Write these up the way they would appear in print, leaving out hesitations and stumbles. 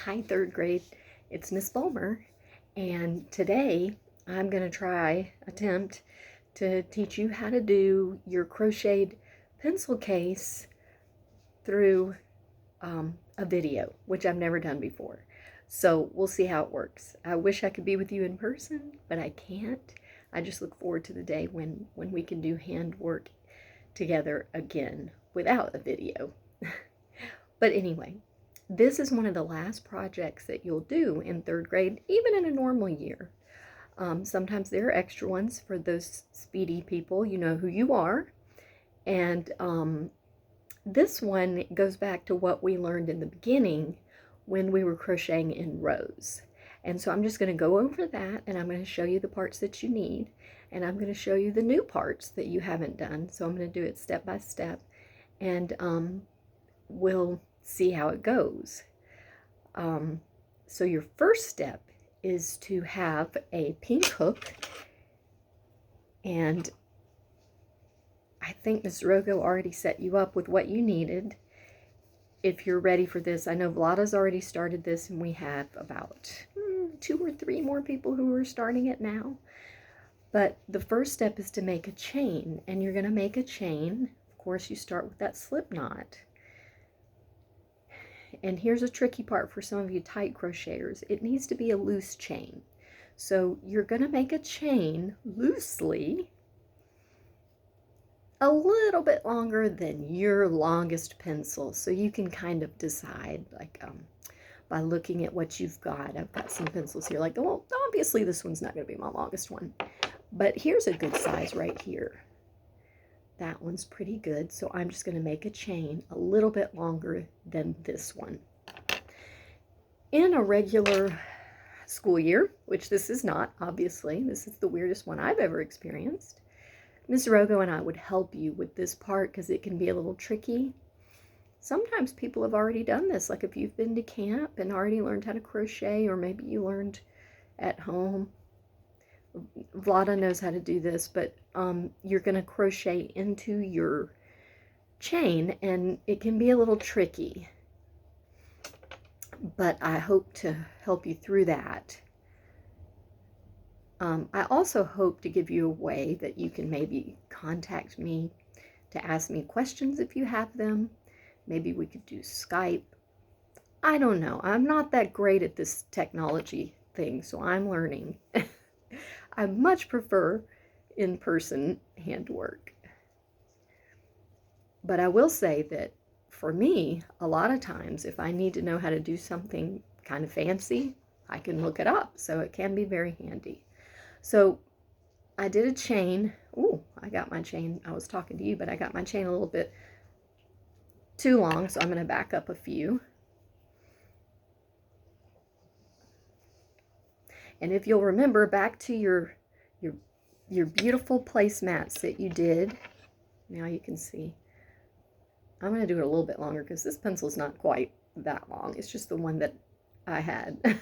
Hi, third grade. It's Miss Bulmer, and today I'm going to attempt to teach you how to do your crocheted pencil case through a video, which I've never done before. So we'll see how it works. I wish I could be with you in person, but I can't. I just look forward to the day when we can do handwork together again without a video. But anyway, this is one of the last projects that you'll do in third grade, even in a normal year. Sometimes there are extra ones for those speedy people. You know who you are. And this one goes back to what we learned in the beginning when we were crocheting in rows. And so I'm just going to go over that, and I'm going to show you the parts that you need, and I'm going to show you the new parts that you haven't done. So I'm going to do it step by step, and we'll see how it goes. So your first step is to have a pink hook, and I think Ms. Rogo already set you up with what you needed. If you're ready for this, I know Vlada's already started this, and we have about 2 or 3 more people who are starting it now. But the first step is to make a chain, and you're going to make a chain. Of course, you start with that slip knot. And here's a tricky part for some of you tight crocheters. It needs to be a loose chain. So you're going to make a chain loosely a little bit longer than your longest pencil. So you can kind of decide, like, by looking at what you've got. I've got some pencils here, like, well, obviously this one's not going to be my longest one. But here's a good size right here. That one's pretty good, so I'm just going to make a chain a little bit longer than this one. In a regular school year, which this is not, obviously, this is the weirdest one I've ever experienced, Ms. Rogo and I would help you with this part because it can be a little tricky. Sometimes people have already done this, like if you've been to camp and already learned how to crochet, or maybe you learned at home. Vlada knows how to do this, but you're going to crochet into your chain, and it can be a little tricky. But I hope to help you through that. I also hope to give you a way that you can maybe contact me to ask me questions if you have them. Maybe we could do Skype. I don't know. I'm not that great at this technology thing, so I'm learning. I much prefer in-person handwork. But I will say that for me, a lot of times, if I need to know how to do something kind of fancy, I can look it up. So it can be very handy. So I did a chain. Ooh, I got my chain. I was talking to you, but I got my chain a little bit too long, so I'm going to back up a few. And if you'll remember back to your beautiful placemats that you did, now you can see. I'm going to do it a little bit longer because this pencil's not quite that long. It's just the one that I had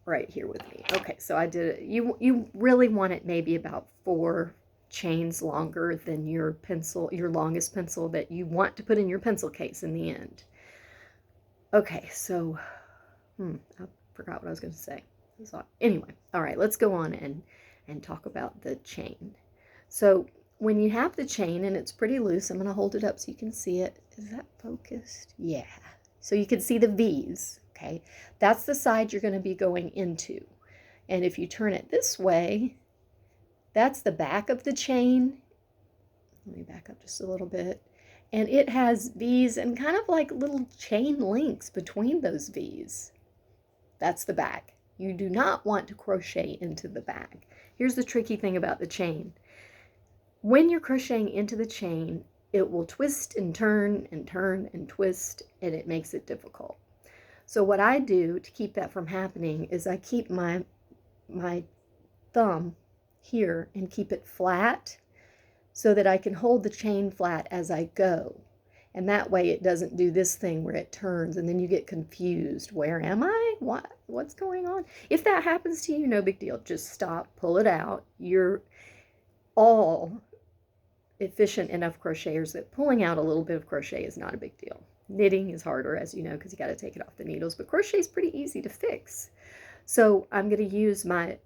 right here with me. Okay, so I did it. You really want it maybe about 4 chains longer than your pencil, your longest pencil that you want to put in your pencil case in the end. Okay, so I forgot what I was going to say. So anyway, all right, let's go on and talk about the chain. So when you have the chain and it's pretty loose, I'm going to hold it up so you can see it. Is that focused? Yeah. So you can see the V's, okay? That's the side you're going to be going into. And if you turn it this way, that's the back of the chain. Let me back up just a little bit. And it has V's and kind of like little chain links between those V's. That's the back. You do not want to crochet into the back. Here's the tricky thing about the chain. When you're crocheting into the chain, it will twist and turn and turn and twist, and it makes it difficult. So what I do to keep that from happening is I keep my thumb here and keep it flat so that I can hold the chain flat as I go. And that way it doesn't do this thing where it turns and then you get confused. Where am I? What's going on? If that happens to you, no big deal. Just stop, pull it out. You're all efficient enough crocheters that pulling out a little bit of crochet is not a big deal. Knitting is harder, as you know, because you got to take it off the needles, but crochet is pretty easy to fix. So I'm going to use my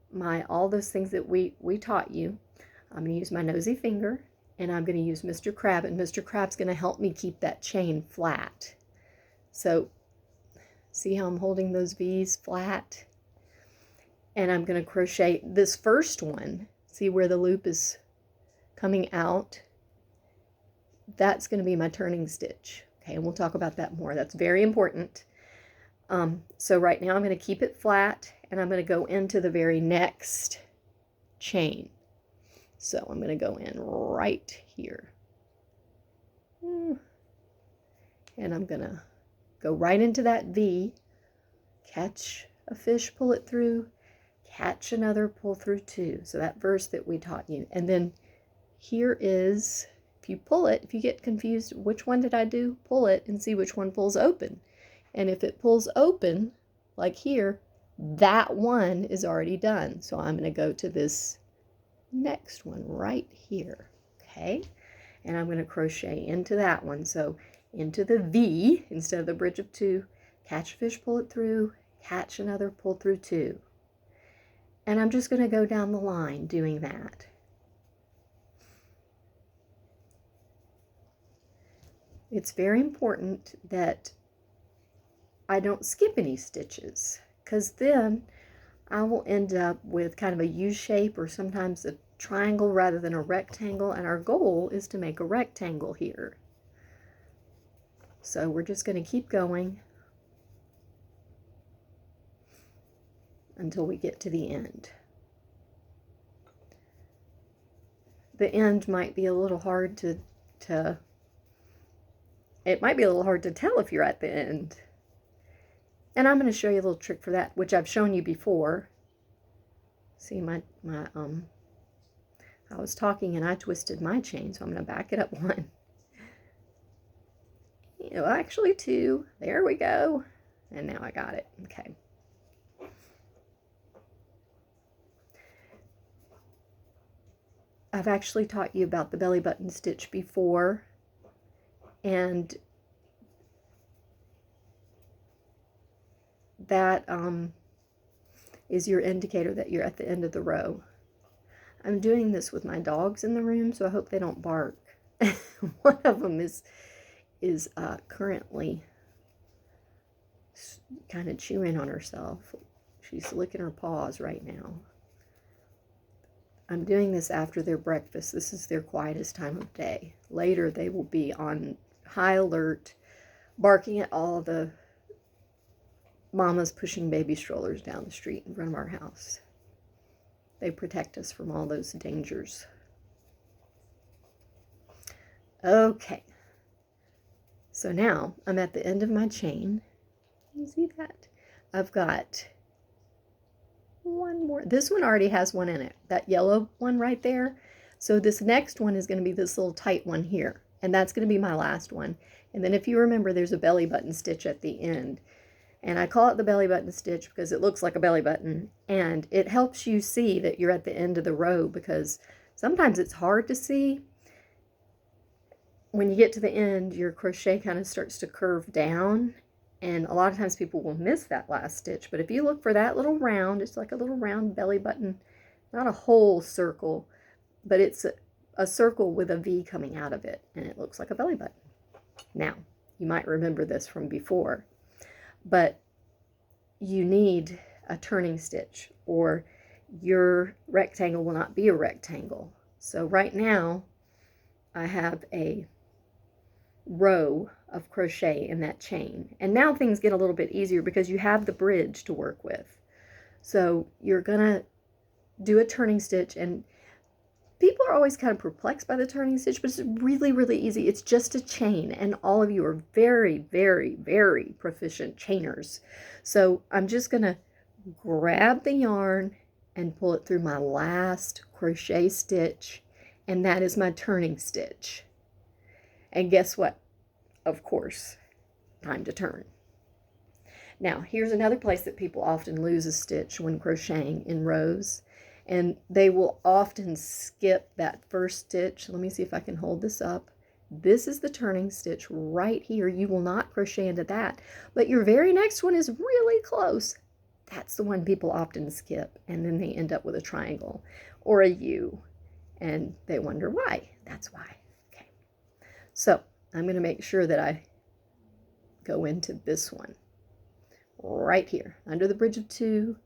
all those things that we taught you. I'm going to use my nosy finger, and I'm going to use Mr. Crab, and Mr. Crab's going to help me keep that chain flat. So see how I'm holding those V's flat? And I'm going to crochet this first one. See where the loop is coming out? That's going to be my turning stitch. Okay, and we'll talk about that more. That's very important. So right now I'm going to keep it flat, and I'm going to go into the very next chain. So I'm going to go in right here. And I'm going to go right into that V, catch a fish, pull it through, catch another, pull through two. So that verse that we taught you. And then here is, if you pull it, if you get confused, which one did I do? Pull it and see which one pulls open. And if it pulls open, like here, that one is already done. So I'm going to go to this next one right here. Okay. And I'm going to crochet into that one. So into the V instead of the bridge of two, catch a fish, pull it through, catch another, pull through two. And I'm just going to go down the line doing that. It's very important that I don't skip any stitches, because then I will end up with kind of a U shape or sometimes a triangle rather than a rectangle, and our goal is to make a rectangle here. So we're just going to keep going until we get to the end. The end might be a little hard it might be a little hard to tell if you're at the end. And I'm going to show you a little trick for that, which I've shown you before. See, I was talking and I twisted my chain, so I'm going to back it up one. Well, actually two. There we go. And now I got it. Okay. I've actually taught you about the belly button stitch before, and that is your indicator that you're at the end of the row. I'm doing this with my dogs in the room, so I hope they don't bark. One of them is currently kind of chewing on herself. She's licking her paws right now. I'm doing this after their breakfast. This is their quietest time of day. Later, they will be on high alert, barking at all the mamas pushing baby strollers down the street in front of our house. They protect us from all those dangers. Okay. So now I'm at the end of my chain. You see that? I've got one more. This one already has one in it, that yellow one right there. So this next one is going to be this little tight one here, and that's going to be my last one. And then if you remember, there's a belly button stitch at the end, and I call it the belly button stitch because it looks like a belly button, and it helps you see that you're at the end of the row, because sometimes it's hard to see. When you get to the end, your crochet kind of starts to curve down, and a lot of times people will miss that last stitch. But if you look for that little round, it's like a little round belly button, not a whole circle, but it's a circle with a V coming out of it, and it looks like a belly button. Now, you might remember this from before, but you need a turning stitch or your rectangle will not be a rectangle. So right now, I have a row of crochet in that chain, and now things get a little bit easier because you have the bridge to work with. So you're gonna do a turning stitch, and people are always kind of perplexed by the turning stitch, but it's really, really easy. It's just a chain, and all of you are very, very, very proficient chainers. So I'm just gonna grab the yarn and pull it through my last crochet stitch, and that is my turning stitch. And guess what? Of course, time to turn. Now, here's another place that people often lose a stitch when crocheting in rows, and they will often skip that first stitch. Let me see if I can hold this up. This is the turning stitch right here. You will not crochet into that, but your very next one is really close. That's the one people often skip, and then they end up with a triangle or a U, and they wonder why. That's why. Okay, so I'm going to make sure that I go into this one right here, under the bridge of 2,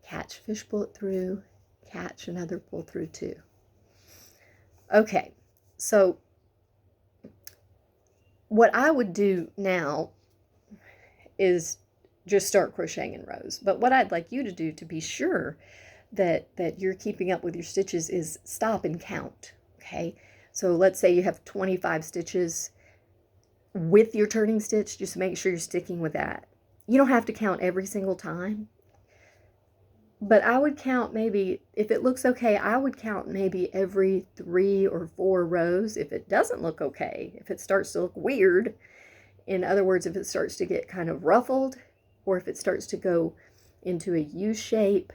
catch, fish, pull it through, catch, another, pull through 2. Okay, so what I would do now is just start crocheting in rows. But what I'd like you to do to be sure that you're keeping up with your stitches is stop and count, okay? So let's say you have 25 stitches with your turning stitch, just make sure you're sticking with that. You don't have to count every single time, but I would count maybe, if it looks okay, I would count maybe every 3 or 4 rows. If it doesn't look okay, if it starts to look weird, in other words, if it starts to get kind of ruffled, or if it starts to go into a U shape,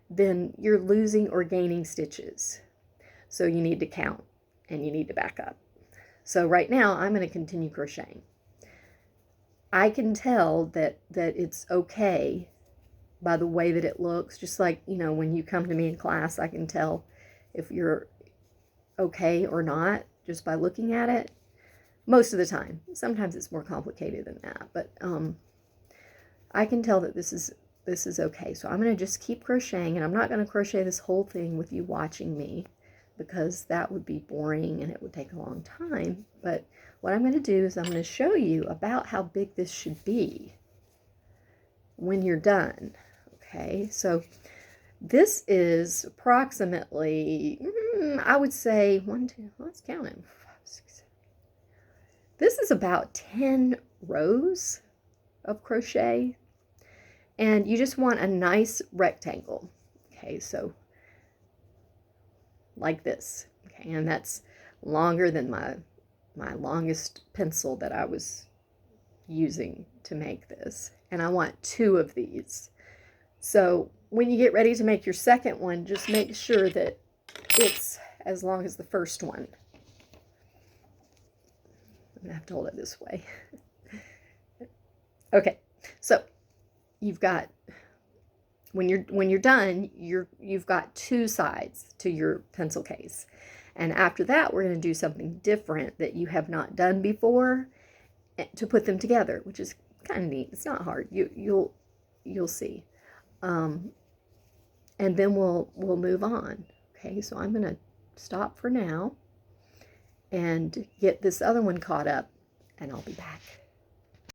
then you're losing or gaining stitches. So you need to count and you need to back up. So right now I'm going to continue crocheting. I can tell that it's okay by the way that it looks, just like, you know, when you come to me in class, I can tell if you're okay or not just by looking at it. Most of the time. Sometimes it's more complicated than that, but I can tell that this is okay. So I'm going to just keep crocheting, and I'm not going to crochet this whole thing with you watching me, because that would be boring and it would take a long time. But what I'm going to do is I'm going to show you about how big this should be when you're done. Okay, so this is approximately, I would say, 1, 2, let's count it. 5, 6, 7. This is about 10 rows of crochet, and you just want a nice rectangle. Okay, so like this. Okay, and that's longer than my longest pencil that I was using to make this. And I want 2 of these. So when you get ready to make your second one, just make sure that it's as long as the first one. I'm gonna have to hold it this way. Okay, so you've got, when you're done, you've got 2 sides to your pencil case. And after that, we're going to do something different that you have not done before to put them together, which is kind of neat. It's not hard. You'll see. And then we'll move on. Okay, so I'm going to stop for now and get this other one caught up, and I'll be back.